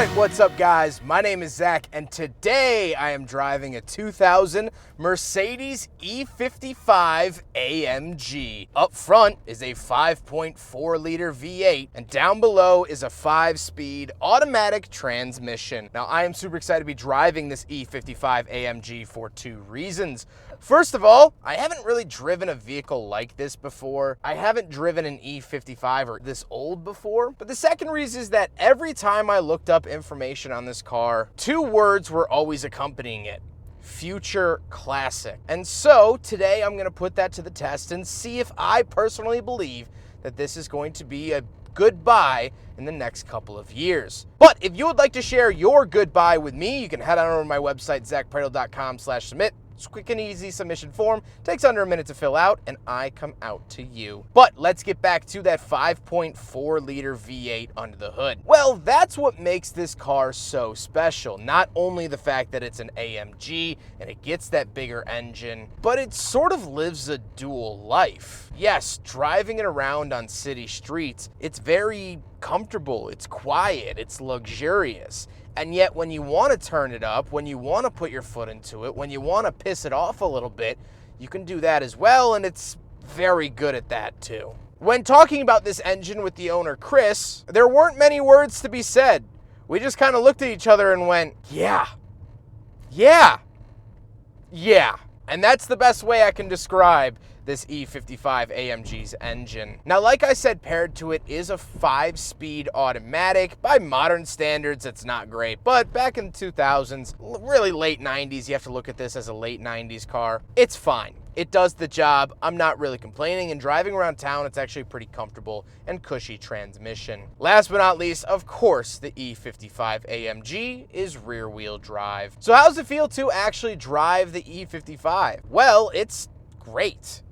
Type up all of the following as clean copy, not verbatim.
Alright, what's up guys? My name is Zach and today I am driving a 2000 Mercedes E55 AMG. Up front is a 5.4 liter V8 and down below is a 5-speed automatic transmission. Now I am super excited to be driving this E55 AMG for two reasons. First of all, I haven't really driven a vehicle like this before. I haven't driven an E55 or this old before. But the second reason is that every time I looked up information on this car, two words were always accompanying it: future classic. And so today I'm gonna put that to the test and see if I personally believe that this is going to be a good buy in the next couple of years. But if you would like to share your good buy with me, you can head on over to my website, zackpreidel.com/submit. It's a quick and easy submission form. Takes under a minute to fill out, and I come out to you. But let's get back to that 5.4 liter V8 under the hood. Well, that's what makes this car so special. Not only the fact that it's an AMG and it gets that bigger engine, but it sort of lives a dual life. Yes, driving it around on city streets, it's very comfortable, it's quiet, it's luxurious. And yet when you want to turn it up, when you want to put your foot into it, when you want to piss it off a little bit, you can do that as well, and it's very good at that too. When talking about this engine with the owner, Chris, there weren't many words to be said. We just kind of looked at each other and went, yeah. And that's the best way I can describe this E55 AMG's engine. Now, like I said, paired to it is a 5-speed automatic. By modern standards, it's not great, but back in the 2000s, really late 90s, you have to look at this as a late 90s car. It's fine. It does the job. I'm not really complaining, and driving around town, it's actually pretty comfortable and cushy transmission. Last but not least, of course, the E55 AMG is rear-wheel drive. So how does it feel to actually drive the E55? Well, it's great.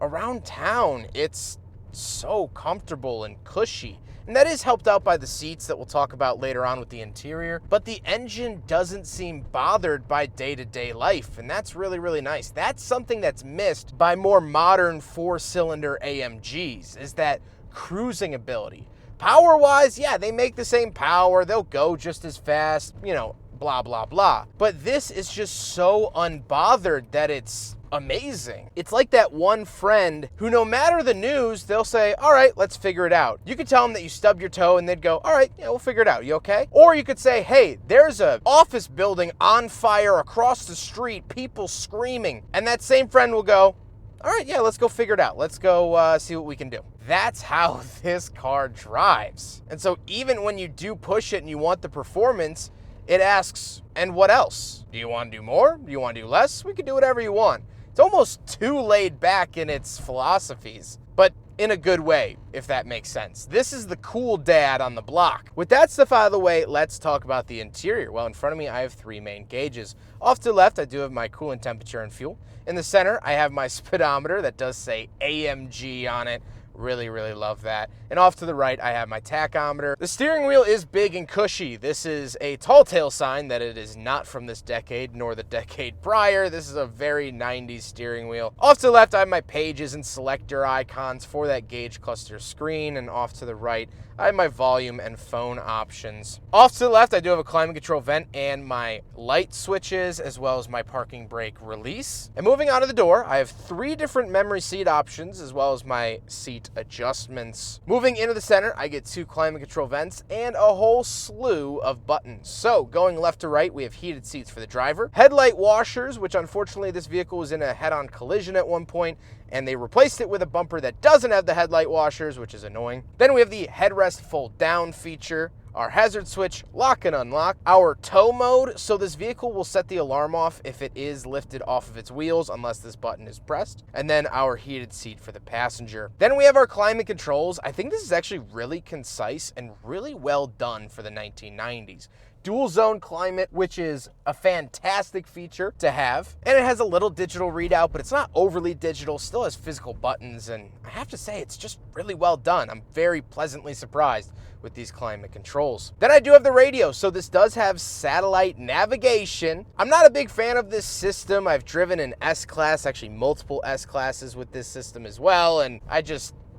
Around town, it's so comfortable and cushy. And that is helped out by the seats that we'll talk about later on with the interior. But the engine doesn't seem bothered by day-to-day life, and that's really, really nice. That's something that's missed by more modern 4-cylinder AMGs, is that cruising ability. Power-wise, yeah, they make the same power. They'll go just as fast, you know, blah, blah, blah. But this is just so unbothered that it's amazing. It's like that one friend who, no matter the news, they'll say, all right, let's figure it out. You could tell them that you stubbed your toe and they'd go, all right, yeah, we'll figure it out. You okay? Or you could say, hey, there's an office building on fire across the street, people screaming. And that same friend will go, all right, yeah, let's go figure it out. Let's go see what we can do. That's how this car drives. And so even when you do push it and you want the performance, it asks, and what else? Do you want to do more? Do you want to do less? We can do whatever you want. It's almost too laid back in its philosophies, but in a good way, if that makes sense. This is the cool dad on the block. With that stuff out of the way, let's talk about the interior. Well, in front of me, I have 3 main gauges. Off to the left, I do have my coolant temperature and fuel. In the center, I have my speedometer that does say AMG on it. Really, really love that. And off to the right, I have my tachometer. The steering wheel is big and cushy. This is a tall tale sign that it is not from this decade, nor the decade prior. This is a very 90s steering wheel. Off to the left, I have my pages and selector icons for that gauge cluster screen. And off to the right, I have my volume and phone options. Off to the left, I do have a climate control vent and my light switches, as well as my parking brake release. And moving on to the door, I have 3 different memory seat options, as well as my seat adjustments. Moving into the center, I get 2 climate control vents and a whole slew of buttons. So going left to right, we have heated seats for the driver, headlight washers, which unfortunately this vehicle was in a head-on collision at one point, and they replaced it with a bumper that doesn't have the headlight washers, which is annoying. Then we have the headrest fold down feature, our hazard switch, lock and unlock, our tow mode, so this vehicle will set the alarm off if it is lifted off of its wheels unless this button is pressed, and then our heated seat for the passenger. Then we have our climate controls. I think this is actually really concise and really well done for the 1990s. Dual zone climate, which is a fantastic feature to have. And it has a little digital readout, but it's not overly digital, still has physical buttons, and I have to say, it's just really well done. I'm very pleasantly surprised with these climate controls. Then I do have the radio, so this does have satellite navigation. I'm not a big fan of this system. I've driven an S-Class, actually multiple S-Classes with this system as well, and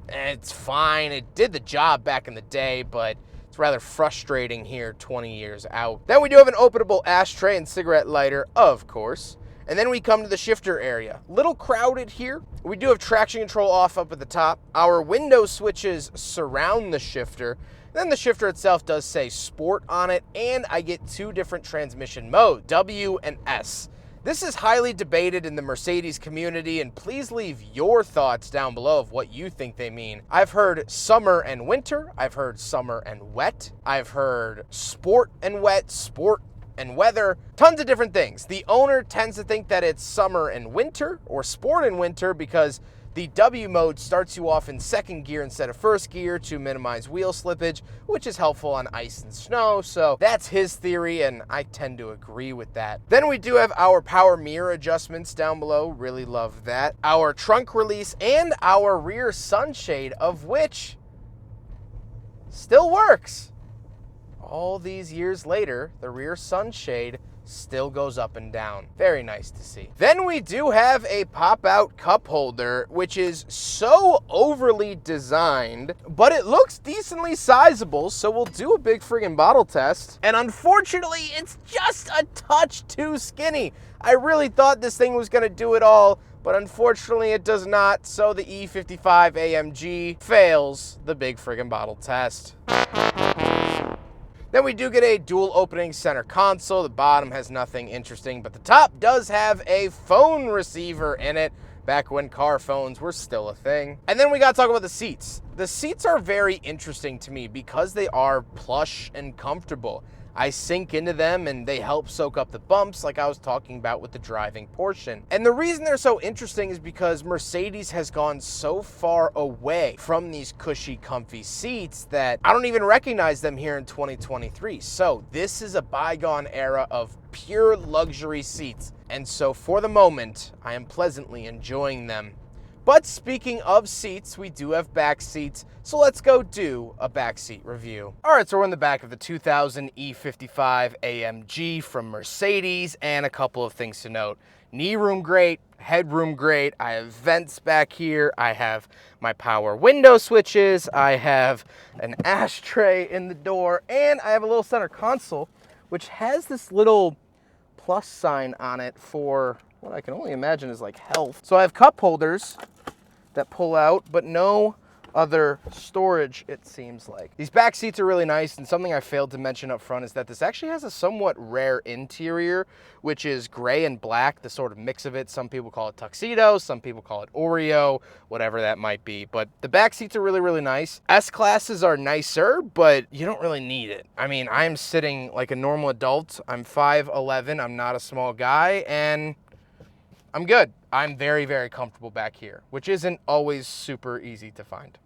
it's fine. It did the job back in the day, but It's rather frustrating here 20 years out. Then we do have an openable ashtray and cigarette lighter, of course. And then we come to the shifter area. Little crowded here. We do have traction control off up at the top. Our window switches surround the shifter. Then the shifter itself does say Sport on it, and I get 2 different transmission modes, W and S. This is highly debated in the Mercedes community, and please leave your thoughts down below of what you think they mean. I've heard summer and winter. I've heard summer and wet. I've heard sport and wet, sport and weather, tons of different things. The owner tends to think that it's summer and winter or sport and winter because the W mode starts you off in 2nd gear instead of 1st gear to minimize wheel slippage, which is helpful on ice and snow. So that's his theory, and I tend to agree with that. Then we do have our power mirror adjustments down below. Really love that. Our trunk release and our rear sunshade, of which still works. All these years later, the rear sunshade still goes up and down. Very nice to see. Then we do have a pop-out cup holder, which is so overly designed, but it looks decently sizable, so we'll do a big friggin' bottle test. And unfortunately, it's just a touch too skinny. I really thought this thing was gonna do it all, but unfortunately it does not, so the E55 AMG fails the big friggin' bottle test. Then we do get a dual opening center console. The bottom has nothing interesting, but the top does have a phone receiver in it, back when car phones were still a thing. And then we gotta talk about the seats. The seats are very interesting to me because they are plush and comfortable. I sink into them and they help soak up the bumps like I was talking about with the driving portion. And the reason they're so interesting is because Mercedes has gone so far away from these cushy, comfy seats that I don't even recognize them here in 2023. So this is a bygone era of pure luxury seats. And so for the moment, I am pleasantly enjoying them. But speaking of seats, we do have back seats, so let's go do a backseat review. All right, so we're in the back of the 2000 E55 AMG from Mercedes, and a couple of things to note. Knee room great, headroom great. I have vents back here. I have my power window switches. I have an ashtray in the door, and I have a little center console, which has this little plus sign on it for what I can only imagine is like health. So I have cup holders that pull out, but no other storage, it seems like. These back seats are really nice, and something I failed to mention up front is that this actually has a somewhat rare interior, which is gray and black, the sort of mix of it. Some people call it tuxedo, some people call it Oreo, whatever that might be. But the back seats are really, really nice. S-classes are nicer, but you don't really need it. I mean, I'm sitting like a normal adult. I'm 5'11", I'm not a small guy, and I'm good. I'm very, very comfortable back here, which isn't always super easy to find.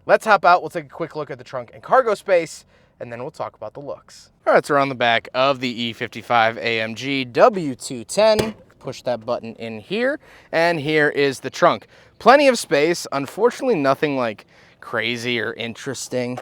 Let's hop out. We'll take a quick look at the trunk and cargo space, and then we'll talk about the looks. All right, so we're on the back of the E55 AMG W210. Push that button in here, and here is the trunk. Plenty of space. Unfortunately, nothing like crazy or interesting.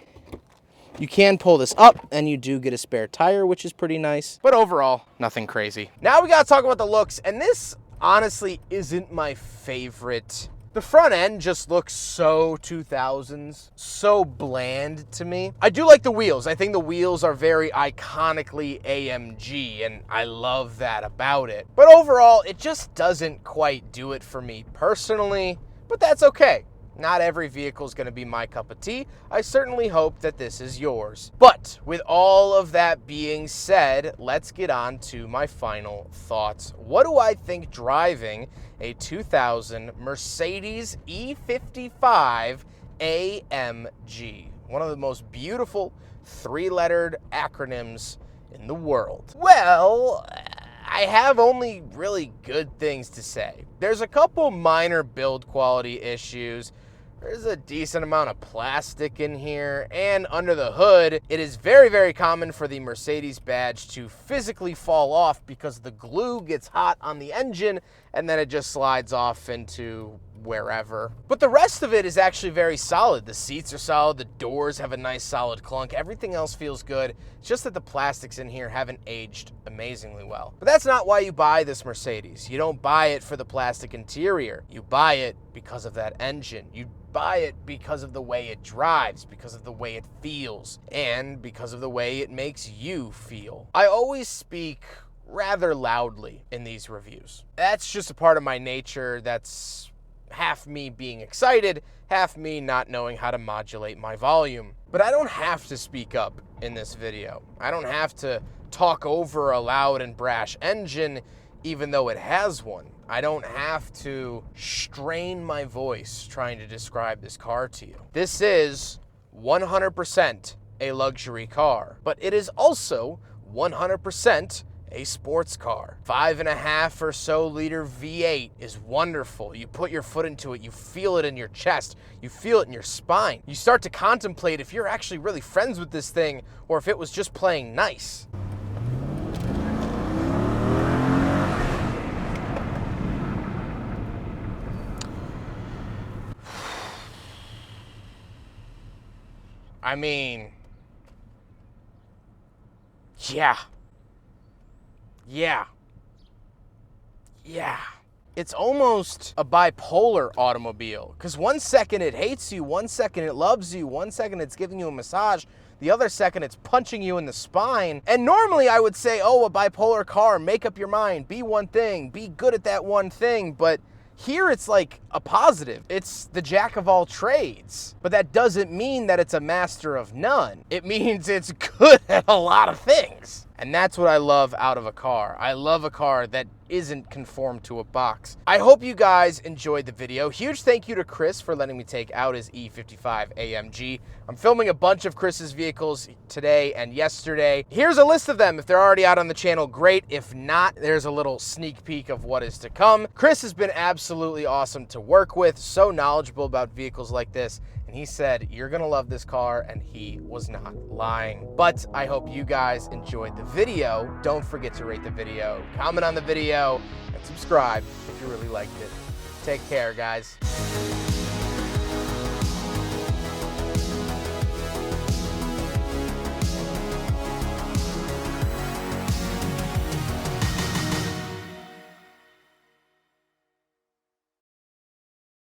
You can pull this up, and you do get a spare tire, which is pretty nice. But overall, nothing crazy. Now we gotta talk about the looks, and this honestly isn't my favorite. The front end just looks so 2000s, so bland to me. I do like the wheels. I think the wheels are very iconically AMG, and I love that about it. But overall, it just doesn't quite do it for me personally, but that's okay. Not every vehicle is going to be my cup of tea. I certainly hope that this is yours. But with all of that being said, let's get on to my final thoughts. What do I think driving a 2000 Mercedes E55 AMG? One of the most beautiful three-lettered acronyms in the world. Well, I have only really good things to say. There's a couple minor build quality issues. There's a decent amount of plastic in here, and under the hood, it is very, very common for the Mercedes badge to physically fall off because the glue gets hot on the engine, and then it just slides off into wherever. But the rest of it is actually very solid. The seats are solid, the doors have a nice solid clunk, everything else feels good. It's just that the plastics in here haven't aged amazingly well. But that's not why you buy this Mercedes. You don't buy it for the plastic interior. You buy it because of that engine. You buy it because of the way it drives, because of the way it feels, and because of the way it makes you feel. I always speak rather loudly in these reviews. That's just a part of my nature. That's half me being excited, half me not knowing how to modulate my volume. But I don't have to speak up in this video. I don't have to talk over a loud and brash engine, even though it has one. I don't have to strain my voice trying to describe this car to you. This is 100% a luxury car, but it is also 100% a sports car. 5.5 or so liter V8 is wonderful. You put your foot into it, you feel it in your chest, you feel it in your spine. You start to contemplate if you're actually really friends with this thing or if it was just playing nice. I mean, yeah. It's almost a bipolar automobile, because 1 second it hates you, 1 second it loves you, 1 second it's giving you a massage, the other second it's punching you in the spine. And normally I would say, oh, a bipolar car, make up your mind, be one thing, be good at that one thing, but here it's like a positive. It's the jack of all trades. But that doesn't mean that it's a master of none. It means it's good at a lot of things. And that's what I love out of a car. I love a car that isn't conformed to a box. I hope you guys enjoyed the video. Huge thank you to Chris for letting me take out his E55 AMG. I'm filming a bunch of Chris's vehicles today and yesterday. Here's a list of them. If they're already out on the channel, great. If not, there's a little sneak peek of what is to come. Chris has been absolutely awesome to work with, so knowledgeable about vehicles like this. And he said, you're gonna love this car, and he was not lying. But I hope you guys enjoyed the video. Don't forget to rate the video, comment on the video, and subscribe if you really liked it. Take care, guys.